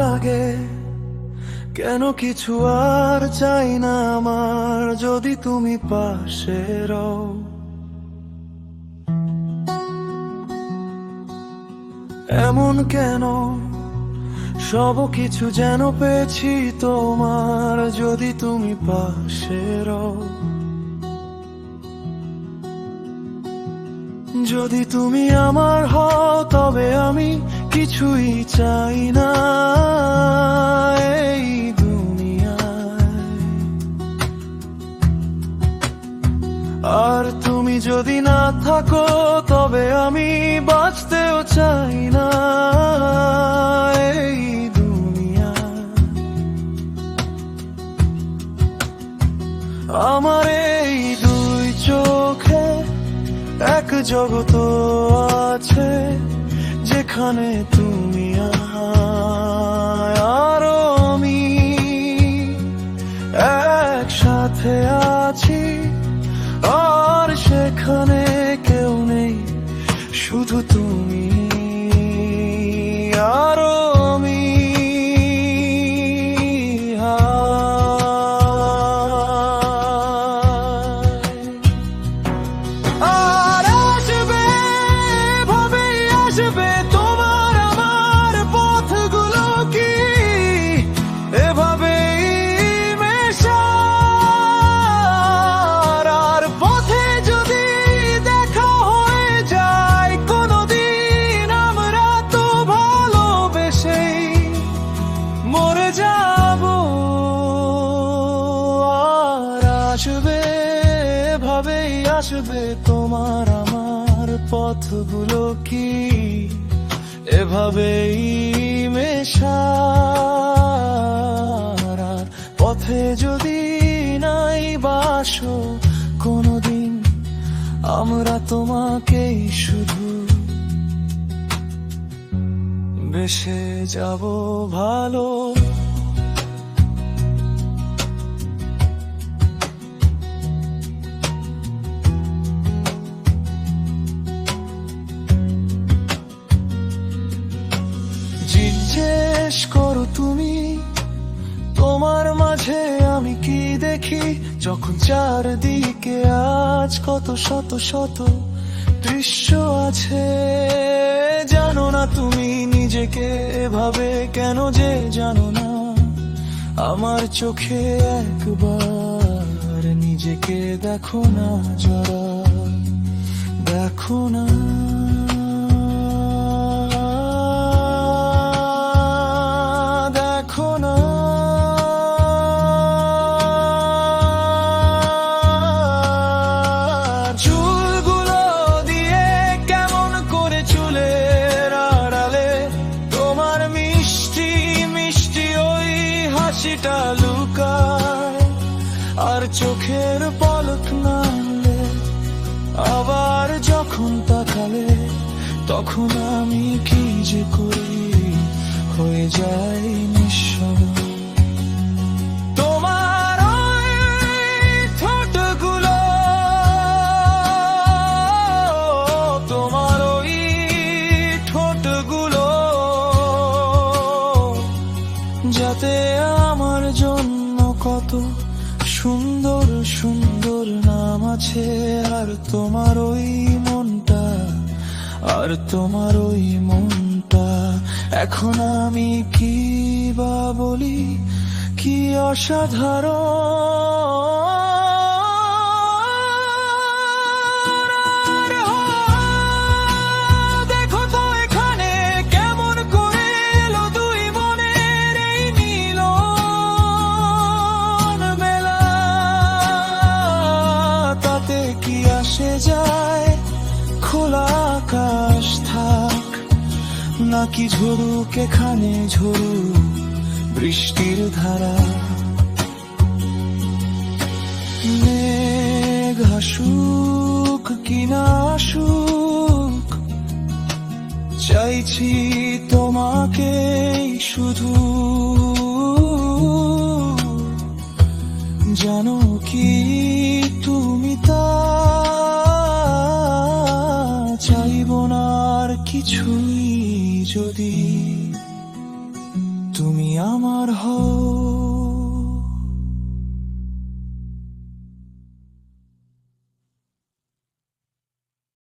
লাগে, কেন কিছু আর চাই না আমার, যদি তুমি পাশে রও। এমন কেন সব কিছু যেন পেয়েছি তোমার, যদি তুমি পাশে রও। যদি তুমি আমার হও তবে আমি কিছুই চাই না এই দুনিয়ায়। আর তুমি যদি না থাকো তবে আমি বাঁচতেও চাই না এই দুনিয়ায়। আমার এই দুই চোখে এক জগৎ আছে, যেখানে তুমি আর আমি একসাথে আছি, আর সেখানে কেউ নেই, শুধু তুমি আর আমি। তোমার আমার পথগুলো কি এভাবেই মেশার, আর পথে যদি দেখা হয়ে যায় কোনদিন, আমরা তো ভালোবেসেই মরে যাব। আর আসবে এভাবেই আসবে তোমার আমার পথগুলো কি এভাবেই মেশার, আর পথে যদি নাই বাসো কোনদিন, আমরা তোমাকেই শুধু বেসে যাব ভালো। জিজ্ঞেস করো তুমি তোমার মাঝে আমি কি দেখি, যখন চারদিকে আজ কত শত শত দৃশ্য আছে। জানো না তুমি নিজেকে এভাবে কেন যে জানো না, আমার চোখে একবার নিজেকে দেখো না জরা, দেখো না। হাসিটা লুকায় আর চোখের পলক নামলে, আবার যখন তাকালে তখন আমি কি যে করি, হয়ে যাই নিঃস্ব। তোমার ঠোঁটগুলো, তোমার ওই ঠোঁটগুলো, যাতে আমার জন্য কত সুন্দর সুন্দর নাম আছে। আর তোমার ওই মনটা, আর তোমার ওই মনটা, এখন আমি কি বা বলি, কি অসাধারণ। সে যায় খোলা আকাশ থাক, নাকি ঝরুক এখানে ঝরুক বৃষ্টির ধারা। মেঘ আসুক কি না আসুক, চাইছি তোমাকে শুধু। জানো কি তুমি তা, চাইব না আর কিছুই যদি তুমি আমার হও